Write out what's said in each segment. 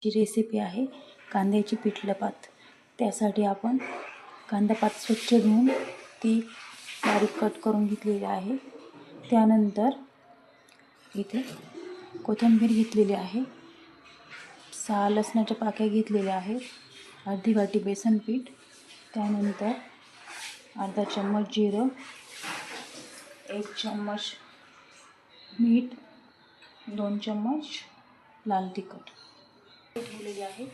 जी recipe आहे कांद्याची पिठलं-पात। त्यासाठी आपण कांदा-पात स्वच्छ धुवून ती बारीक कट करून घेतलेली आहे। त्यानंतर इथे कोथिंबीर घेतलेली आहे, 6 लसणाच्या पाकळ्या घेतलेल्या आहेत, अर्धी वाटी बेसन पीठ, त्यानंतर अर्धा चम्मच जिरं, 1 चम्मच मीठ, 2 चम्मच लाल तिखट ठेवलेले आहेत।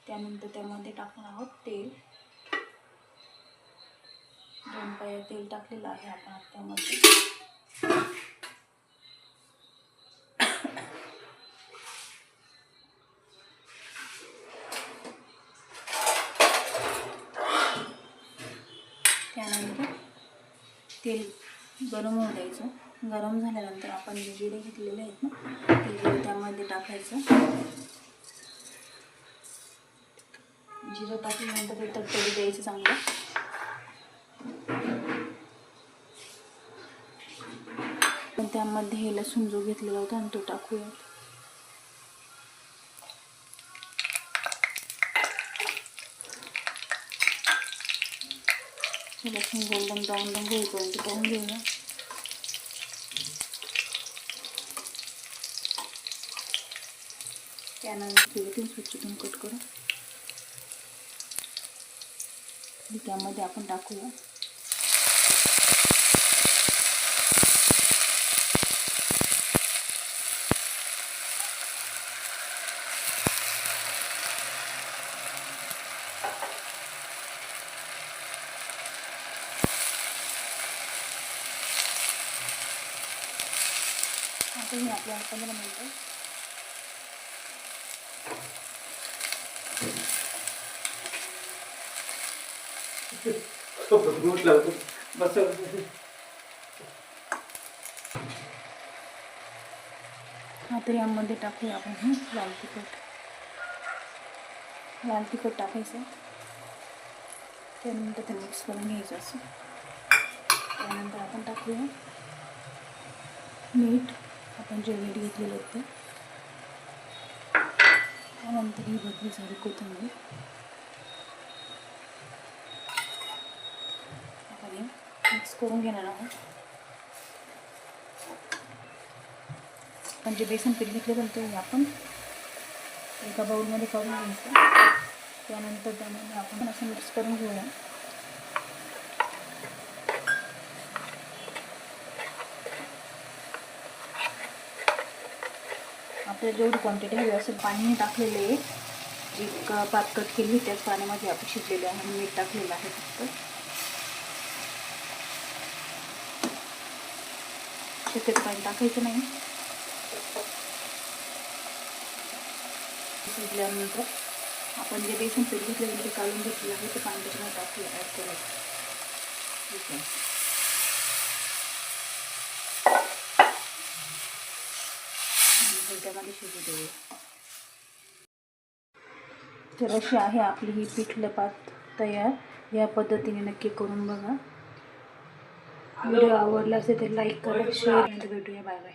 त्यानंतर त्यामध्ये टाकणार आहोत तेल, 2 पाया तेल टाकलेलं आहे आपण त्यामध्ये। त्यानंतर तेल गरम होऊ द्यायचं। गरम झाल्यानंतर आपण जे जिरे घेतलेले आहेत ना ते जिरे त्यामध्ये टाकायचं। जिरं टाकल्यानंतर ते तडतडू द्यायचं चांगलं। पण त्यामध्ये हे लसूण जो घेतलेला होता आणि तो टाकूया। लसूण गोल्डन ब्राऊन रंग होईपर्यंत पाहून घेऊया। त्यानंतर ते स्वच्छ धुवून कट करू। त्यामध्ये आपण टाकूया आता हे आपल्याला 15 मिनिटं आता यामध्ये टाकूया आपण लाल तिखट। लाल तिखट टाकायचं, त्यानंतर ते मिक्स करून घ्यायचं असं। त्यानंतर आपण टाकूया मीठ, आपण जे मीठ घेतलेलं होतं। त्यानंतर ही भरपूर सारी कोथिंबीर आपण मिक्स करून घेणार आहोत। आपण जे बेसन पीठ घेतलेलं होतं ते आपण एका बाउलमध्ये काढून घ्यायचं। त्यानंतर त्यामध्ये आपण असं मिक्स करून घेऊया। आपल्याला जेवढी क्वांटिटी हवी असेल पाणी टाकलेले आहे, एक पात कट केली त्याच पाण्यामध्ये आपण शिजलेले आहे आणि मीठ टाकलेलं आहे फक्त। शक्यतो पाणी टाकायचं नाही। शिजल्यानंतर आपण जे बेसन पीठ घेतलेलं ते काढून घेतलेलं आहे ते पाणी त्याच्यामध्ये टाकूया, ॲड करायचं। ठीक आहे, त्यामध्ये शिजू देऊया। तर अशी आहे आपली ही पिठलं-पात तयार। या पद्धतीने नक्की करून बघा। व्हिडिओ आवडला असेल तर लाईक करा, शेअर, भेटूया, बाय बाय।